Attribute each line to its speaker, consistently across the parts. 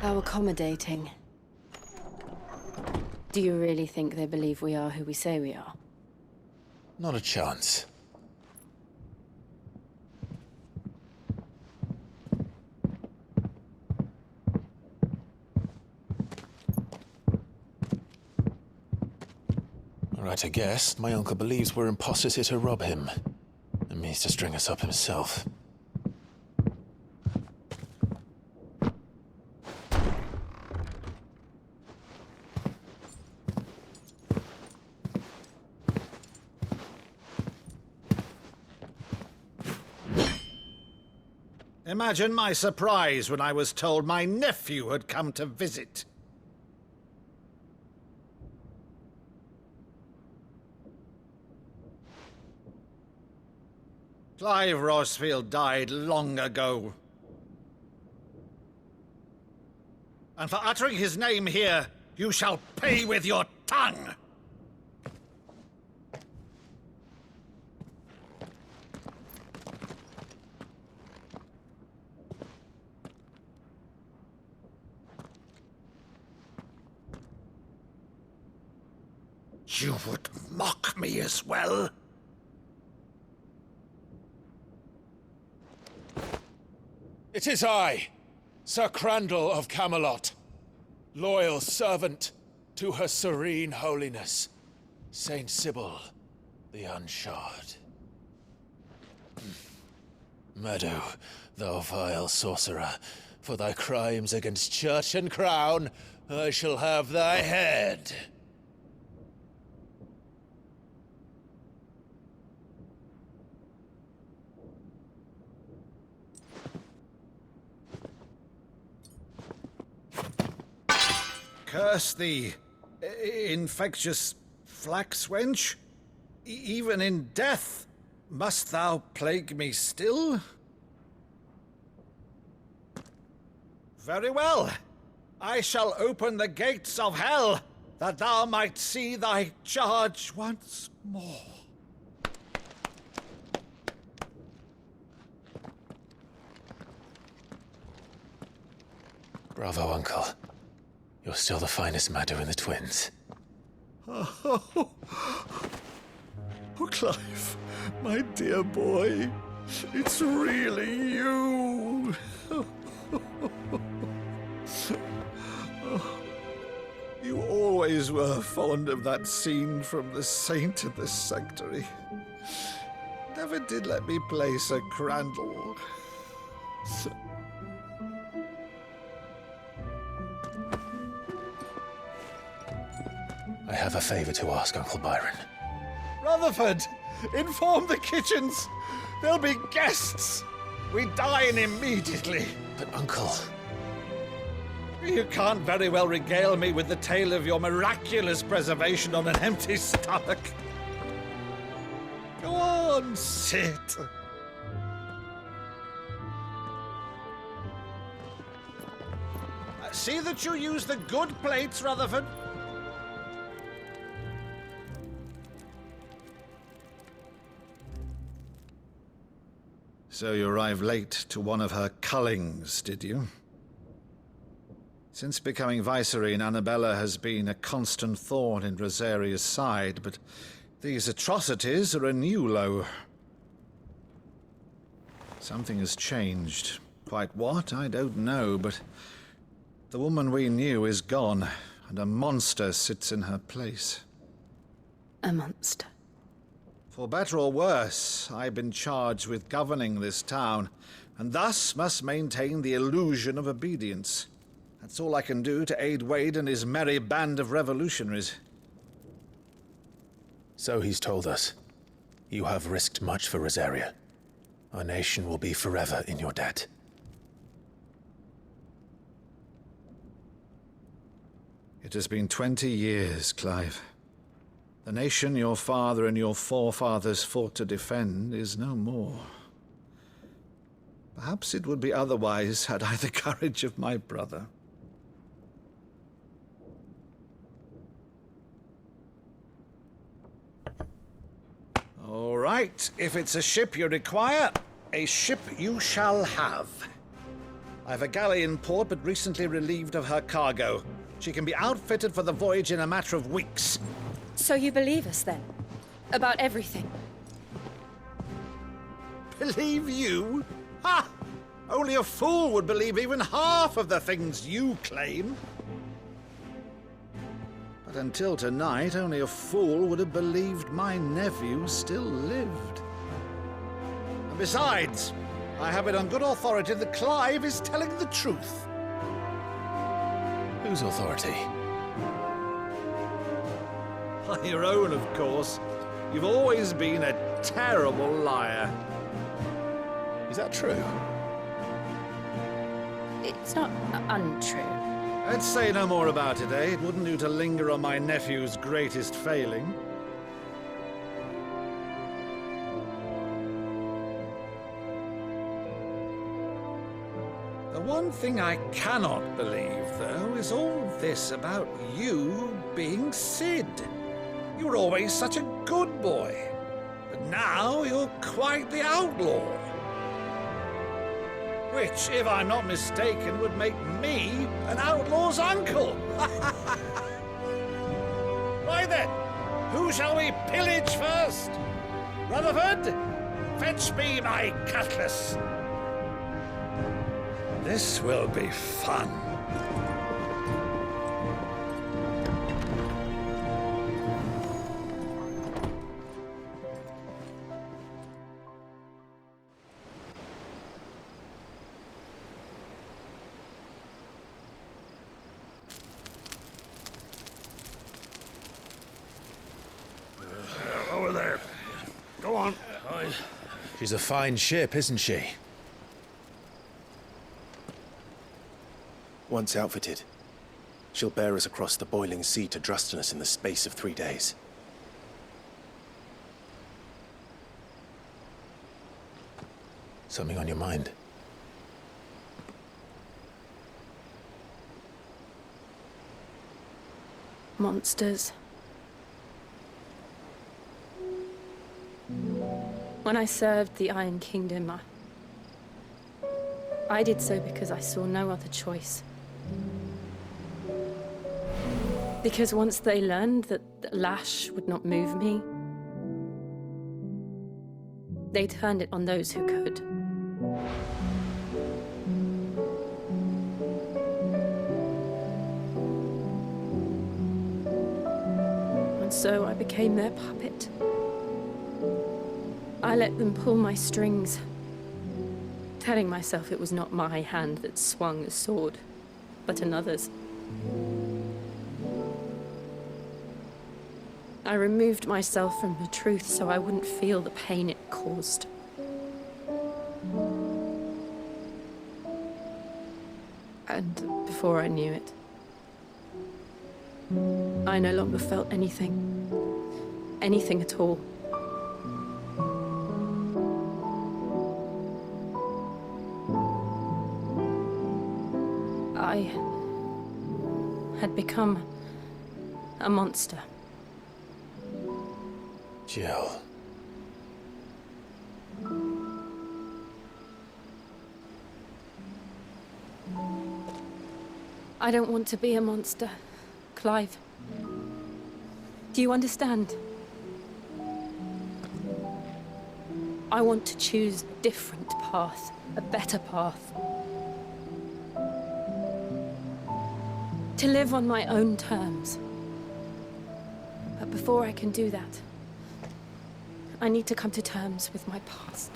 Speaker 1: How accommodating. Do you really think they believe we are who we say we are?
Speaker 2: Not a chance. Right, I guess. My uncle believes we're imposters here to rob him. And means to string us up himself.
Speaker 3: Imagine my surprise when I was told my nephew had come to visit. Clive Rosfield died long ago. And for uttering his name here, you shall pay with your tongue! You would mock me as well?
Speaker 2: It is I, Sir Crandall of Camelot, loyal servant to her serene holiness, Saint Sybil the Unshod. Meadow, thou vile sorcerer, for thy crimes against church and crown, I shall have thy head.
Speaker 3: Curse thee, infectious flax wench. Even in death, must thou plague me still? Very well. I shall open the gates of hell, that thou might see thy charge once more.
Speaker 2: Bravo, Uncle. You're still the finest Meadow in the twins.
Speaker 3: Oh, Clive, my dear boy, it's really you. You always were fond of that scene from The Saint of the Sanctuary. Never did let me play Sir Crandall.
Speaker 2: I have a favor to ask, Uncle Byron.
Speaker 3: Rutherford, inform the kitchens. There'll be guests. We dine immediately.
Speaker 2: But, Uncle...
Speaker 3: You can't very well regale me with the tale of your miraculous preservation on an empty stomach. Go on, sit. See that you use the good plates, Rutherford. So you arrived late to one of her cullings, did you? Since becoming Vicereine, Annabella has been a constant thorn in Rosaria's side, but these atrocities are a new low. Something has changed. Quite what, I don't know, but the woman we knew is gone, and a monster sits in her place.
Speaker 1: A monster.
Speaker 3: For better or worse, I've been charged with governing this town, and thus must maintain the illusion of obedience. That's all I can do to aid Wade and his merry band of revolutionaries.
Speaker 2: So he's told us. You have risked much for Rosaria. Our nation will be forever in your debt.
Speaker 3: It has been 20 years, Clive. The nation your father and your forefathers fought to defend is no more. Perhaps it would be otherwise had I the courage of my brother. All right, if it's a ship you require, a ship you shall have. I've a galley in port, but recently relieved of her cargo. She can be outfitted for the voyage in a matter of weeks.
Speaker 1: So you believe us then? About everything?
Speaker 3: Believe you? Ha! Only a fool would believe even half of the things you claim. But until tonight, only a fool would have believed my nephew still lived. And besides, I have it on good authority that Clive is telling the truth.
Speaker 2: Whose authority?
Speaker 3: Your own, of course. You've always been a terrible liar.
Speaker 2: Is that true?
Speaker 1: It's not untrue.
Speaker 3: Let's say no more about it, eh? It wouldn't do to linger on my nephew's greatest failing. The one thing I cannot believe, though, is all this about you being Sid. You were always such a good boy, but now you're quite the outlaw. Which, if I'm not mistaken, would make me an outlaw's uncle. Right then, who shall we pillage first? Rutherford, fetch me my cutlass. This will be fun.
Speaker 4: Over there. Go on.
Speaker 2: She's a fine ship, isn't she?
Speaker 4: Once outfitted, she'll bear us across the boiling sea to Drusteness in the space of 3 days.
Speaker 2: Something on your mind?
Speaker 1: Monsters. When I served the Iron Kingdom, I did so because I saw no other choice. Because once they learned that the lash would not move me, they turned it on those who could. And so I became their puppet. I let them pull my strings, telling myself it was not my hand that swung the sword, but another's. I removed myself from the truth so I wouldn't feel the pain it caused. And before I knew it, I no longer felt anything. Anything at all. I had become a monster.
Speaker 2: Jill.
Speaker 1: I don't want to be a monster, Clive. Do you understand? I want to choose a different path, a better path. To live on my own terms. But before I can do that, I need to come to terms with my past.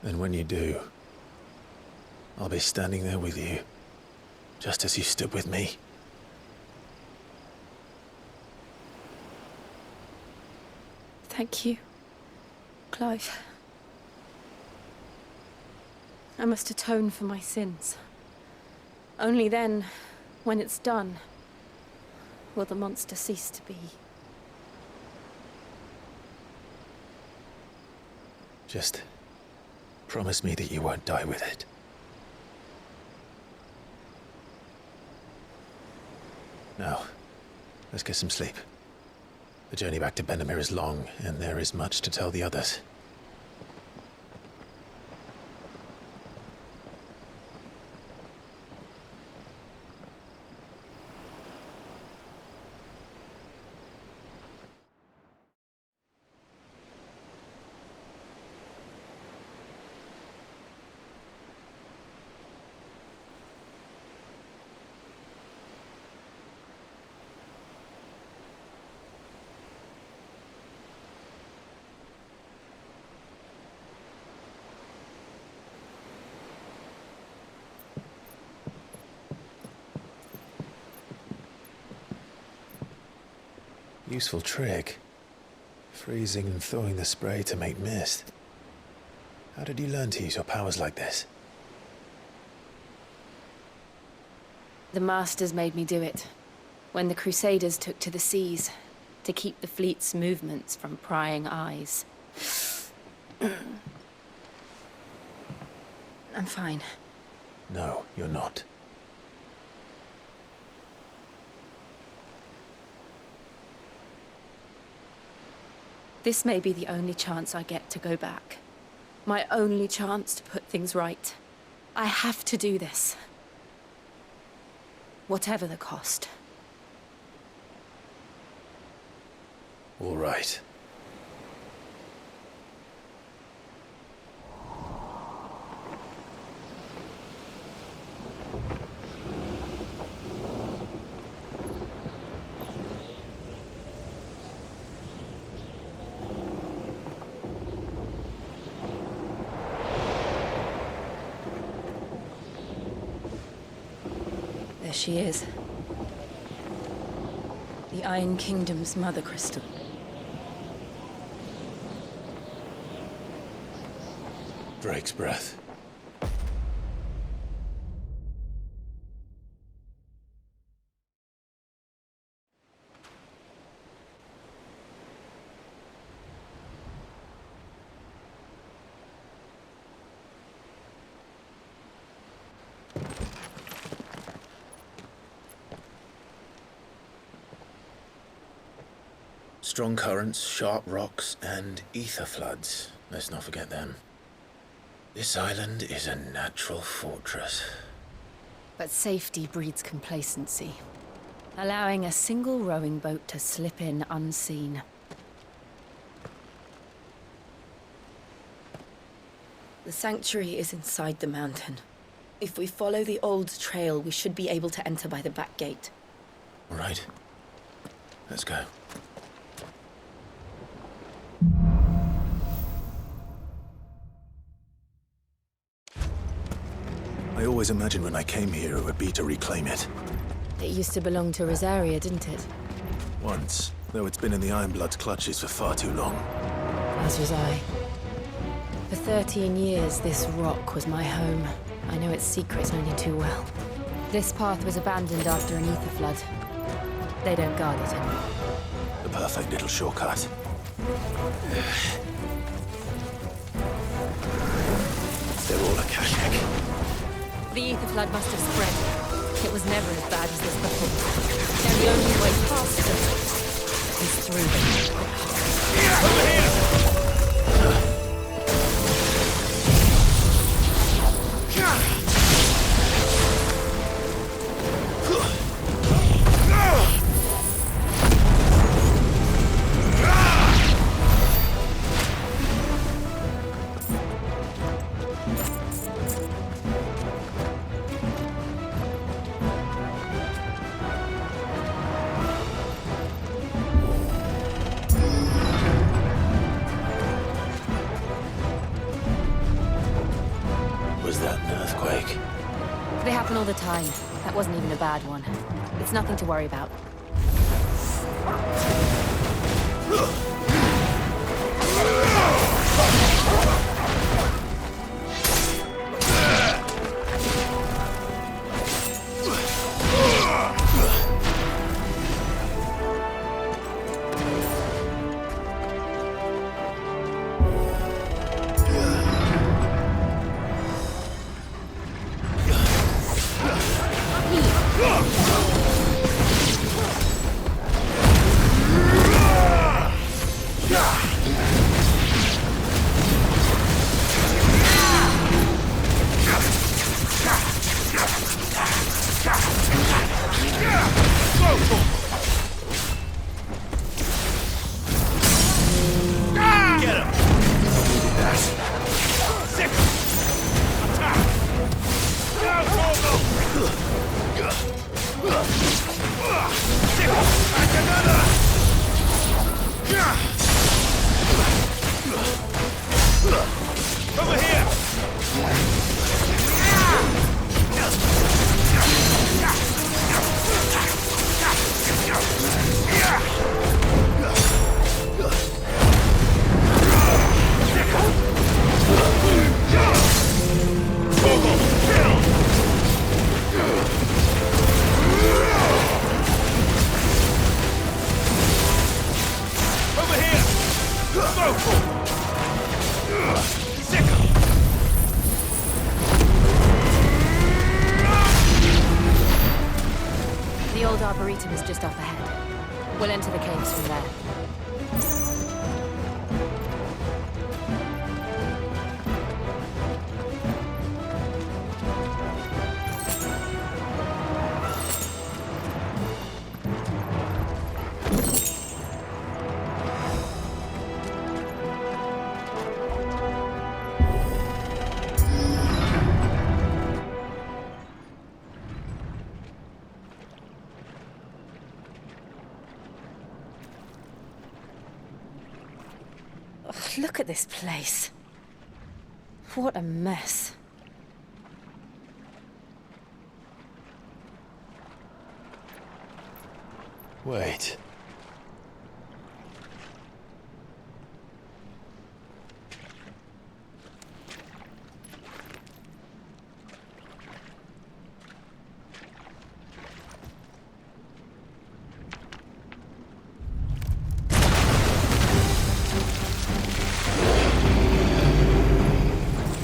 Speaker 2: And when you do, I'll be standing there with you, just as you stood with me.
Speaker 1: Thank you, Clive. I must atone for my sins. Only then, when it's done, will the monster cease to be.
Speaker 2: Just promise me that you won't die with it. Now, let's get some sleep. The journey back to Benamir is long, and there is much to tell the others. Useful trick. Freezing and thawing the spray to make mist. How did you learn to use your powers like this?
Speaker 1: The Masters made me do it. When the Crusaders took to the seas, to keep the fleet's movements from prying eyes. I'm fine.
Speaker 2: No, you're not.
Speaker 1: This may be the only chance I get to go back. My only chance to put things right. I have to do this. Whatever the cost.
Speaker 2: All right.
Speaker 1: There she is. The Iron Kingdom's Mother Crystal.
Speaker 2: Drake's breath. Strong currents, sharp rocks, and ether floods. Let's not forget them. This island is a natural fortress.
Speaker 1: But safety breeds complacency. Allowing a single rowing boat to slip in unseen. The sanctuary is inside the mountain. If we follow the old trail, we should be able to enter by the back gate.
Speaker 2: All right. Let's go. I always imagined when I came here it would be to reclaim it.
Speaker 1: It used to belong to Rosaria, didn't it?
Speaker 2: Once, though it's been in the Ironblood's clutches for far too long.
Speaker 1: As was I. For 13 years, this rock was my home. I know its secrets only too well. This path was abandoned after an ether flood. They don't guard it anymore.
Speaker 2: The perfect little shortcut. They're all a Kashik.
Speaker 1: The ether flood must have spread. It was never as bad as this before. And the only way past them is through them.
Speaker 2: Over here!
Speaker 1: They happen all the time. That wasn't even a bad one. It's nothing to worry about. The old Arboretum is just up ahead. We'll enter the caves from there. Look at this place. What a mess.
Speaker 2: Wait.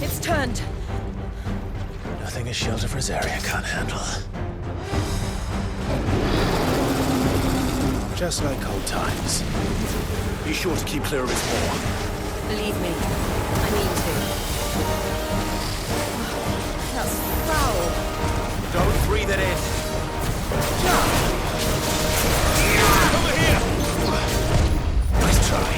Speaker 1: It's turned.
Speaker 2: Nothing a shelter for Zarya can't handle.
Speaker 4: Just like old times. Be sure to keep clear of his maw.
Speaker 1: Believe me, I mean to. That's foul.
Speaker 4: Don't breathe it in. Over here! Nice try.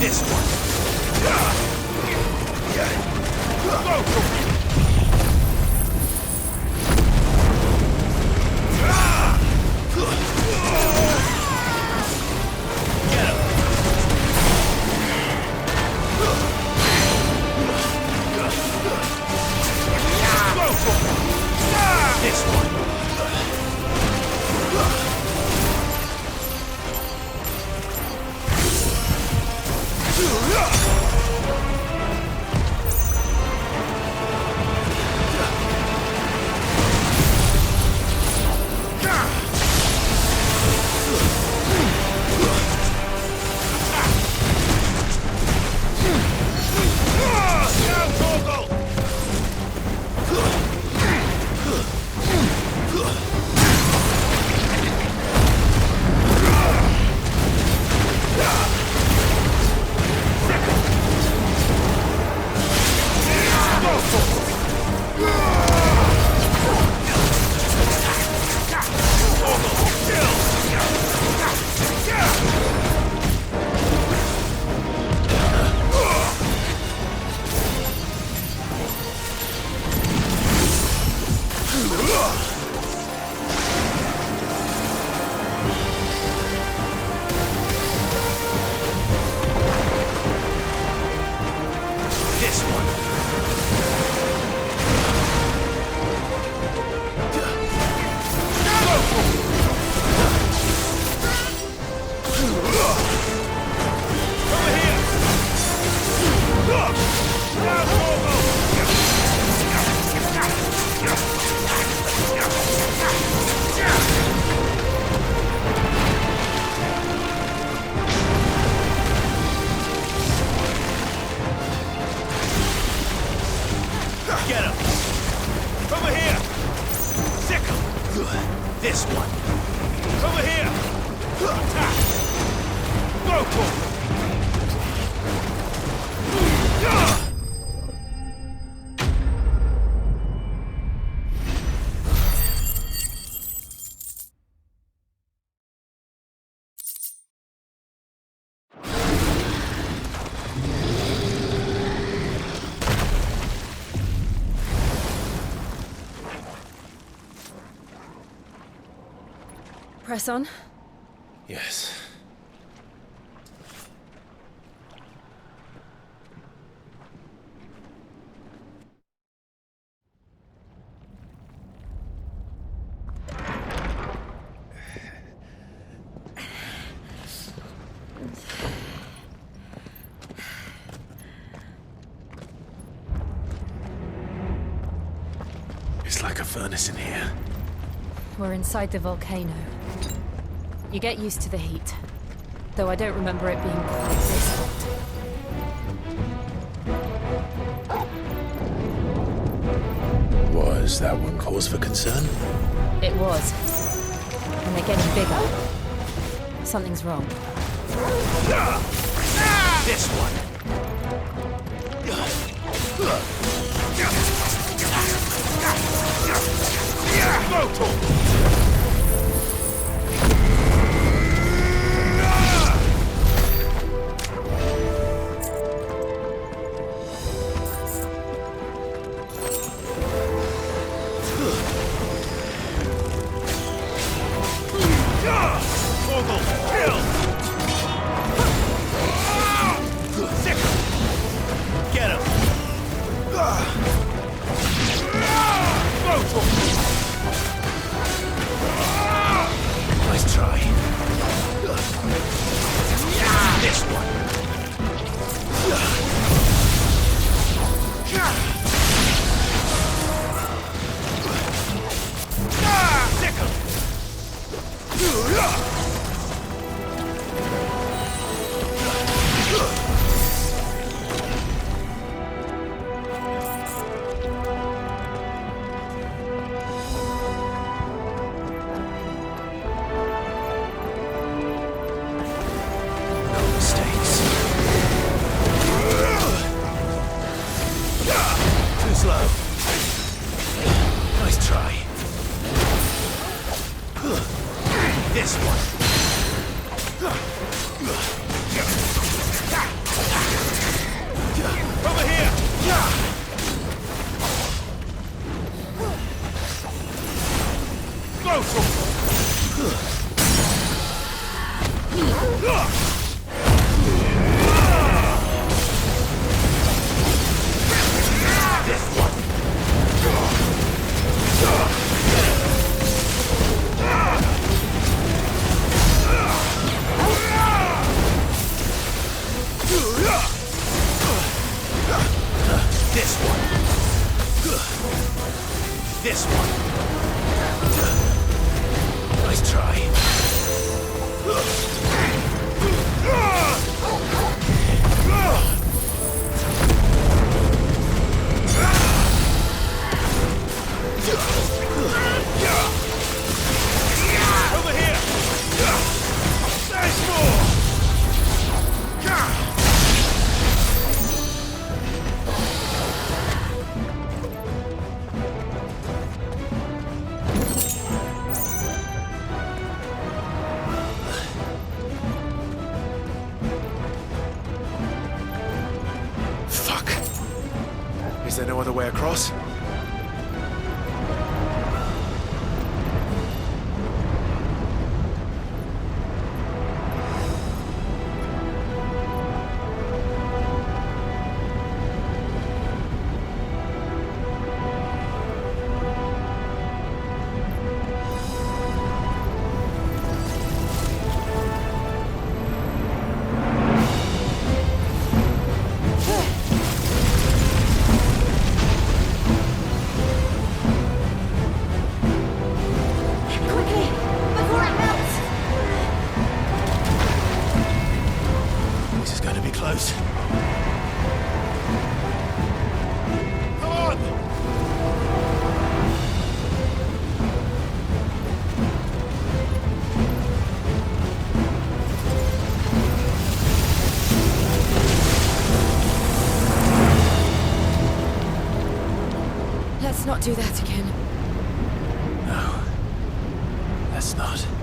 Speaker 4: This one. This one.
Speaker 2: This one. Over here. Attack. Go for it.
Speaker 1: Press on.
Speaker 2: Yes. It's like a furnace in here.
Speaker 1: We're inside the volcano. You get used to the heat, though I don't remember it being quite this hot.
Speaker 2: Was that one cause for concern?
Speaker 1: It was. And they're getting bigger. Something's wrong.
Speaker 2: This one. Go to him. This one. Nice try. Over here. There's more.
Speaker 1: not do that again.
Speaker 2: No. Let's not.